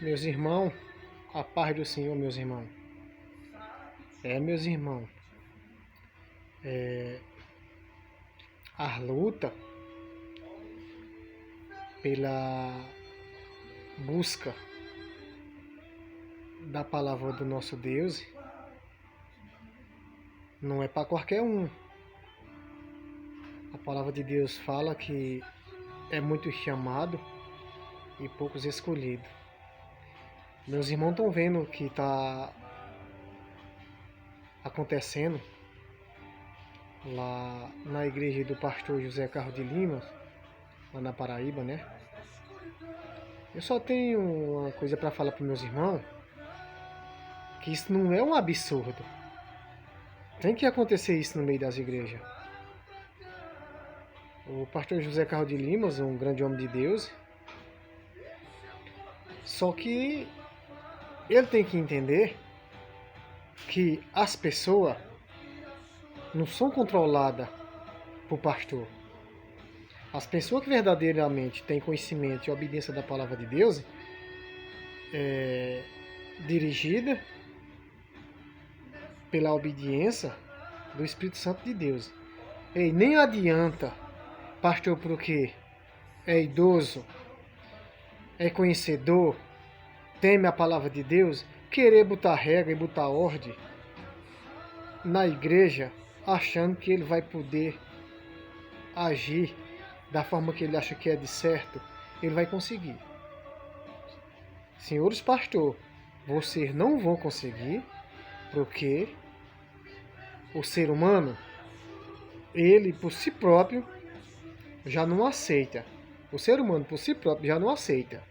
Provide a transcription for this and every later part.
Meus irmãos, a paz do Senhor, meus irmãos. Meus irmãos, a luta pela busca da palavra do nosso Deus não é para qualquer um. A palavra de Deus fala que é muito chamado e poucos escolhidos. Meus irmãos estão vendo o que está acontecendo lá na igreja do pastor José Carlos de Lima, lá na Paraíba, né? Eu só tenho uma coisa para falar para meus irmãos, que isso não é um absurdo. Tem que acontecer isso no meio das igrejas. O pastor José Carlos de Limas, um grande homem de Deus, só que ele tem que entender que as pessoas não são controladas por pastor. As pessoas que verdadeiramente têm conhecimento e obediência da palavra de Deus é dirigida pela obediência do Espírito Santo de Deus. E nem adianta pastor porque é idoso, é conhecedor, teme a palavra de Deus, querer botar regra e botar ordem na igreja, achando que ele vai poder agir da forma que ele acha que é de certo, ele vai conseguir. Senhores pastor, vocês não vão conseguir, porque o ser humano, ele por si próprio já não aceita. O ser humano por si próprio já não aceita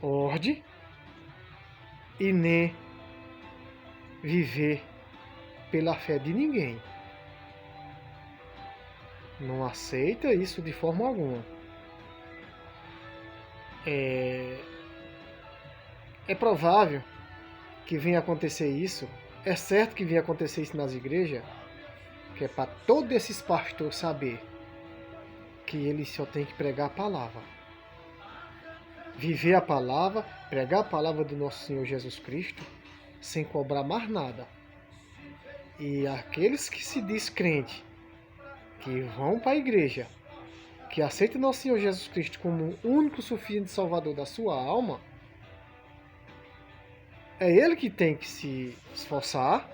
ordem e nem viver pela fé de ninguém. Não aceita isso de forma alguma. É provável que venha acontecer isso. É certo que venha acontecer isso nas igrejas, que é para todos esses pastores saber que eles só tem que pregar a palavra. Viver a palavra, pregar a palavra do nosso Senhor Jesus Cristo, sem cobrar mais nada. E aqueles que se diz crente, que vão para a igreja, que aceitam nosso Senhor Jesus Cristo como o único suficiente salvador da sua alma, é ele que tem que se esforçar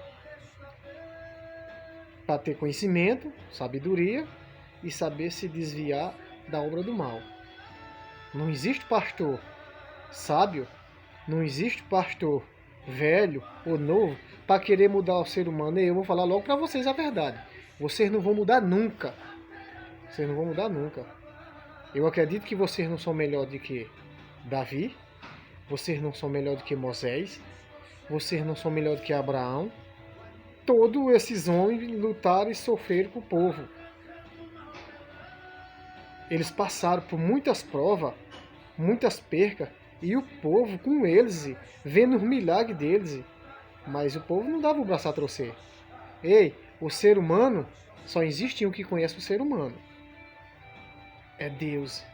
para ter conhecimento, sabedoria e saber se desviar da obra do mal. Não existe pastor sábio, não existe pastor velho ou novo para querer mudar o ser humano. E eu vou falar logo para vocês a verdade. Vocês não vão mudar nunca. Vocês não vão mudar nunca. Eu acredito que vocês não são melhor do que Davi. Vocês não são melhor do que Moisés. Vocês não são melhor do que Abraão. Todos esses homens lutaram e sofreram com o povo. Eles passaram por muitas provas, muitas percas, e o povo com eles, vendo os milagres deles. Mas o povo não dava o braço a torcer. Ei, o ser humano, só existe um que conhece o ser humano. É Deus.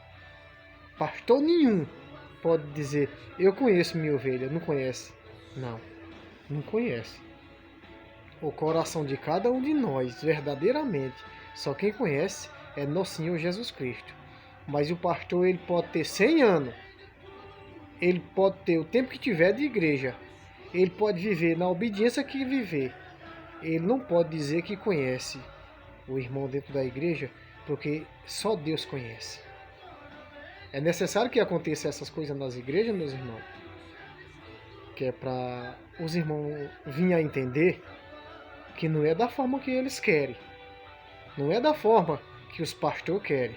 Pastor nenhum pode dizer, eu conheço minha ovelha. Não conhece. Não conhece. O coração de cada um de nós, verdadeiramente, só quem conhece é nosso Senhor Jesus Cristo. Mas o pastor, ele pode ter 100 anos. Ele pode ter o tempo que tiver de igreja. Ele pode viver na obediência que viver. Ele não pode dizer que conhece o irmão dentro da igreja, porque só Deus conhece. É necessário que aconteça essas coisas nas igrejas, meus irmãos, que é para os irmãos virem a entender que não é da forma que eles querem. Não é da forma que os pastores querem.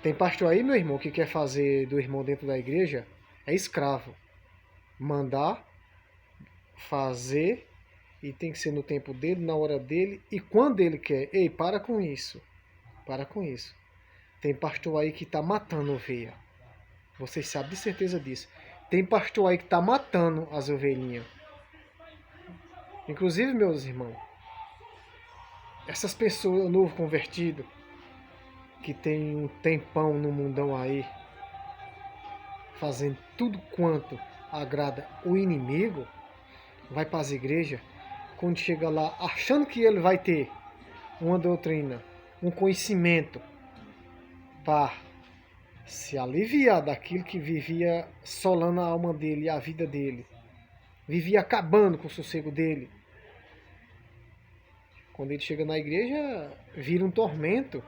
Tem pastor aí, meu irmão, que quer fazer do irmão dentro da igreja, é escravo. Mandar, fazer, e tem que ser no tempo dele, na hora dele, e quando ele quer. Ei, para com isso. Para com isso. Tem pastor aí que está matando ovelha. Vocês sabem de certeza disso. Tem pastor aí que está matando as ovelhinhas. Inclusive, meus irmãos, essas pessoas novo convertidas, que tem um tempão no mundão aí, fazendo tudo quanto agrada o inimigo, vai para as igrejas, quando chega lá achando que ele vai ter uma doutrina, um conhecimento para se aliviar daquilo que vivia solando a alma dele e a vida dele, vivia acabando com o sossego dele. Quando ele chega na igreja, vira um tormento,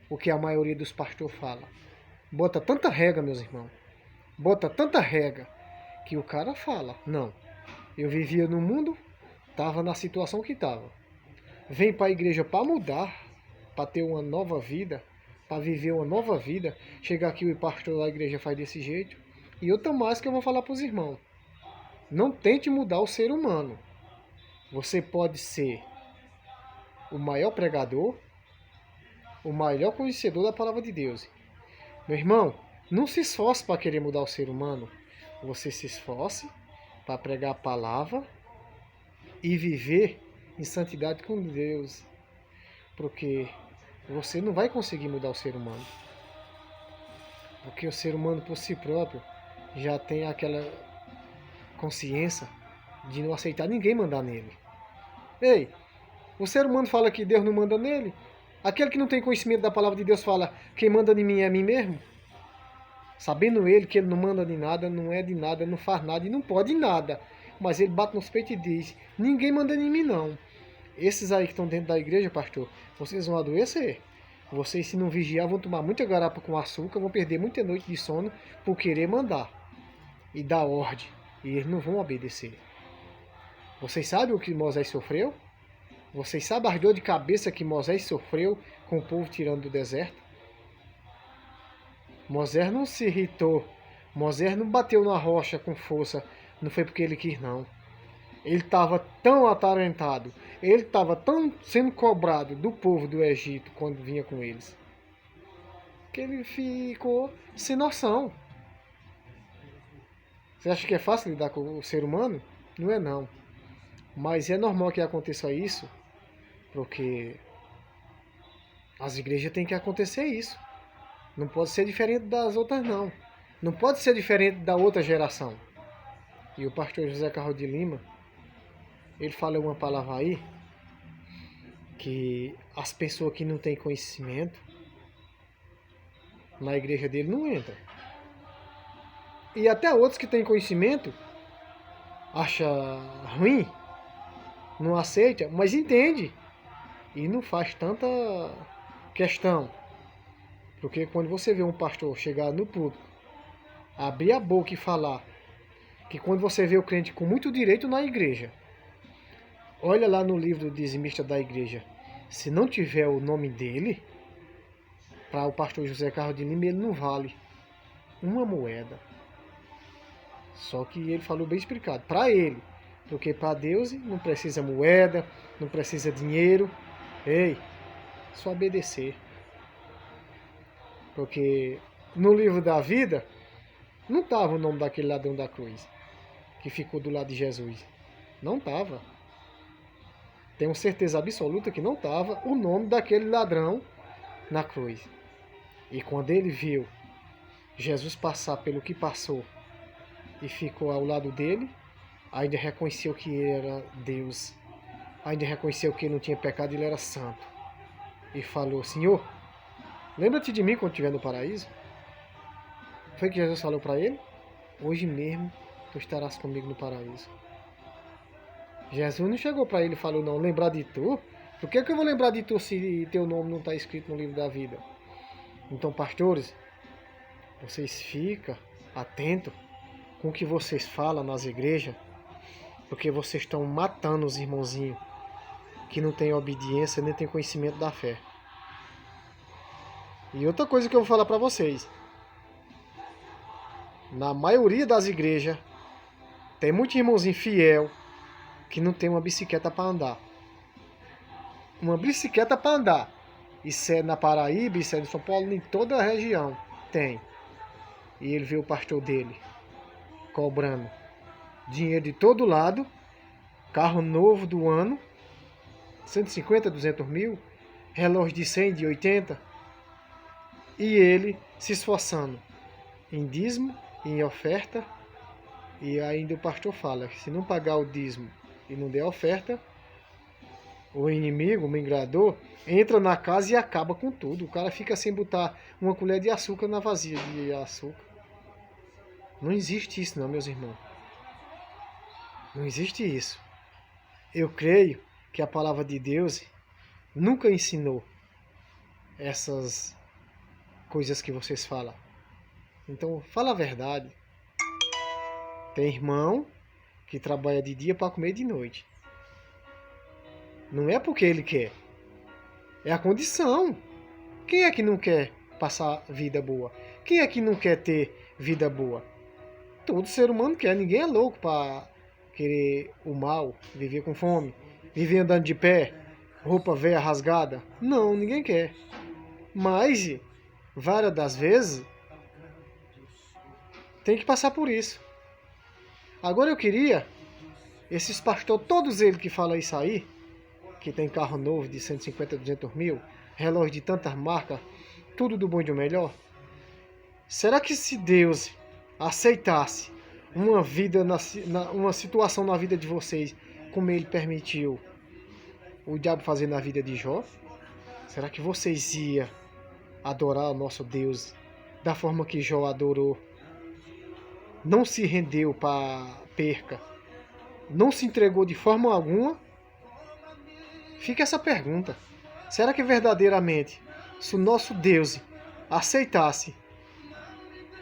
o que a maioria dos pastores fala. Bota tanta regra, meus irmãos, bota tanta regra, que o cara fala, não, eu vivia no mundo, estava na situação que estava. Vem para a igreja para mudar, para ter uma nova vida, para viver uma nova vida. Chega aqui o pastor da igreja faz desse jeito. E outra mais que eu vou falar para os irmãos. Não tente mudar o ser humano. Você pode ser o maior pregador, o maior conhecedor da palavra de Deus. Meu irmão, não se esforce para querer mudar o ser humano. Você se esforce para pregar a palavra e viver em santidade com Deus. Porque você não vai conseguir mudar o ser humano. Porque o ser humano por si próprio já tem aquela consciência de não aceitar ninguém mandar nele. Ei, o ser humano fala que Deus não manda nele. Aquele que não tem conhecimento da palavra de Deus fala, quem manda em mim é a mim mesmo. Sabendo ele que ele não manda de nada, não é de nada, não faz nada e não pode nada. Mas ele bate nos peitos e diz, ninguém manda em mim não. Esses aí que estão dentro da igreja, pastor, vocês vão adoecer. Vocês, se não vigiar, vão tomar muita garapa com açúcar, vão perder muita noite de sono por querer mandar e dar ordem. E eles não vão obedecer. Vocês sabem o que Moisés sofreu? Vocês sabem a dor de cabeça que Moisés sofreu com o povo tirando do deserto? Moisés não se irritou. Moisés não bateu na rocha com força. Não foi porque ele quis, não. Ele estava tão atarantado, ele estava tão sendo cobrado do povo do Egito quando vinha com eles, que ele ficou sem noção. Você acha que é fácil lidar com o ser humano? Não é não. Mas é normal que aconteça isso, porque as igrejas têm que acontecer isso. Não pode ser diferente das outras não. Não pode ser diferente da outra geração. E o pastor José Carlos de Lima, ele fala uma palavra aí, que as pessoas que não têm conhecimento, na igreja dele não entram. E até outros que têm conhecimento, acha ruim, não aceita, mas entende. E não faz tanta questão. Porque quando você vê um pastor chegar no público, abrir a boca e falar, que quando você vê o crente com muito direito na igreja, olha lá no livro do dizimista da igreja, se não tiver o nome dele, para o pastor José Carlos de Lima, ele não vale uma moeda. Só que ele falou bem explicado, para ele, porque para Deus não precisa moeda, não precisa dinheiro. Ei, só obedecer. Porque no livro da vida, não estava o nome daquele ladrão da cruz, que ficou do lado de Jesus. Não estava. Tenho certeza absoluta que não estava o nome daquele ladrão na cruz. E quando ele viu Jesus passar pelo que passou e ficou ao lado dele, ainda reconheceu que ele era Deus, ainda reconheceu que ele não tinha pecado, ele era santo. E falou, Senhor, lembra-te de mim quando estiver no paraíso? Foi que Jesus falou para ele? Hoje mesmo tu estarás comigo no paraíso. Jesus não chegou para ele e falou, não, lembrar de tu? Por que eu vou lembrar de tu se teu nome não está escrito no livro da vida? Então, pastores, vocês ficam atentos com o que vocês falam nas igrejas, porque vocês estão matando os irmãozinhos que não têm obediência nem têm conhecimento da fé. E outra coisa que eu vou falar para vocês, na maioria das igrejas tem muito irmãozinho fiel que não tem uma bicicleta para andar. Uma bicicleta para andar. Isso é na Paraíba, isso é em São Paulo, em toda a região tem. E ele vê o pastor dele cobrando dinheiro de todo lado, carro novo do ano, 150, 200 mil, relógio de 100, de 80, e ele se esforçando em dízimo, em oferta, E ainda o pastor fala que se não pagar o dízimo e não der oferta, o inimigo, o mingrador, entra na casa e acaba com tudo. O cara fica sem botar uma colher de açúcar na vasilha de açúcar. Não existe isso não, meus irmãos. Não existe isso. Eu creio que a palavra de Deus nunca ensinou essas coisas que vocês falam. Então, fala a verdade. Tem irmão que trabalha de dia para comer de noite. Não é porque ele quer. É a condição. Quem é que não quer passar vida boa? Quem é que não quer ter vida boa? Todo ser humano quer. Ninguém é louco para querer o mal, viver com fome, viver andando de pé, roupa velha rasgada. Não, ninguém quer. Mas, várias das vezes, tem que passar por isso. Agora eu queria, esses pastores, todos eles que falam isso aí, que tem carro novo de 150, 200 mil, relógio de tantas marcas, tudo do bom e do melhor. Será que se Deus aceitasse uma vida, uma situação na vida de vocês, como Ele permitiu o diabo fazer na vida de Jó, será que vocês iam adorar o nosso Deus da forma que Jó adorou? Não se rendeu para perca, não se entregou de forma alguma? Fica essa pergunta. Será que verdadeiramente, se o nosso Deus aceitasse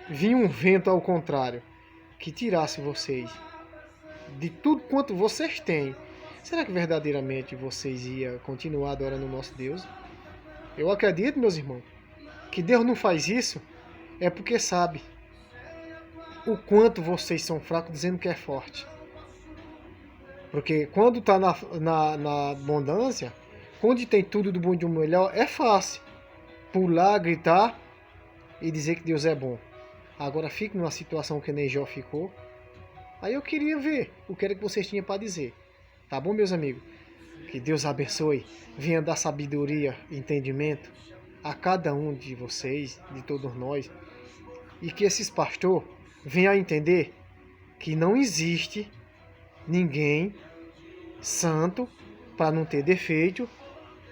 vir um vento ao contrário, que tirasse vocês de tudo quanto vocês têm, será que verdadeiramente vocês iam continuar adorando o nosso Deus? Eu acredito, meus irmãos, que Deus não faz isso é porque sabe o quanto vocês são fracos dizendo que é forte. Porque quando está na abundância, quando tem tudo do bom e do melhor, é fácil pular, gritar e dizer que Deus é bom. Agora fique numa situação que nem Jó ficou. Aí eu queria ver o que era que vocês tinham para dizer. Tá bom, meus amigos? Que Deus abençoe, venha dar sabedoria e entendimento a cada um de vocês, de todos nós. E que esses pastores venham a entender que não existe ninguém santo para não ter defeito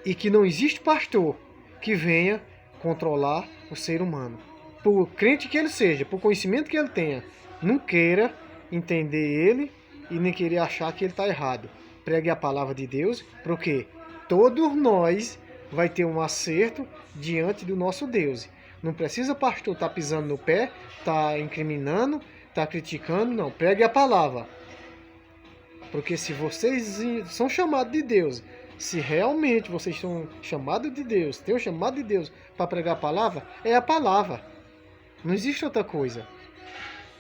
e que não existe pastor que venha controlar o ser humano. Por crente que ele seja, por conhecimento que ele tenha, não queira entender ele e nem querer achar que ele está errado. Pregue a palavra de Deus, porque todos nós vai ter um acerto diante do nosso Deus. Não precisa pastor estar pisando no pé, estar incriminando, estar criticando, não. Pregue a palavra. Porque se vocês são chamados de Deus, se realmente vocês são chamados de Deus, têm o chamado de Deus para pregar a palavra, é a palavra. Não existe outra coisa.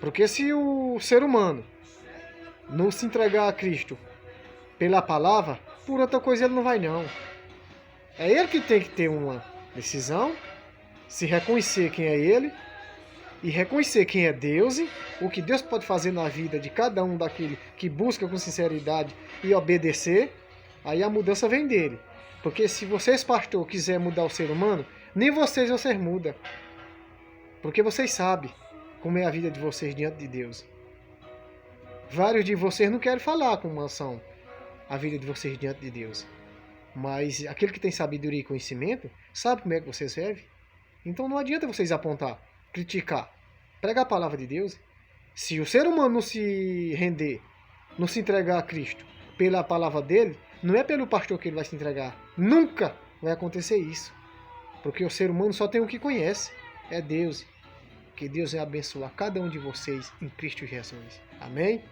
Porque se o ser humano não se entregar a Cristo pela palavra, por outra coisa ele não vai não. É ele que tem que ter uma decisão, se reconhecer quem é ele, e reconhecer quem é Deus, o que Deus pode fazer na vida de cada um daquele que busca com sinceridade e obedecer, aí a mudança vem dele. Porque se vocês, pastor, quiser mudar o ser humano, nem vocês mudam. Porque vocês sabem como é a vida de vocês diante de Deus. Vários de vocês não querem falar como são a vida de vocês diante de Deus. Mas aquele que tem sabedoria e conhecimento, sabe como é que vocês vivem. Então não adianta vocês apontar, criticar. Prega a palavra de Deus. Se o ser humano não se render, não se entregar a Cristo pela palavra dele, não é pelo pastor que ele vai se entregar. Nunca vai acontecer isso. Porque o ser humano só tem o que conhece. É Deus. Que Deus abençoe a cada um de vocês em Cristo Jesus. Amém?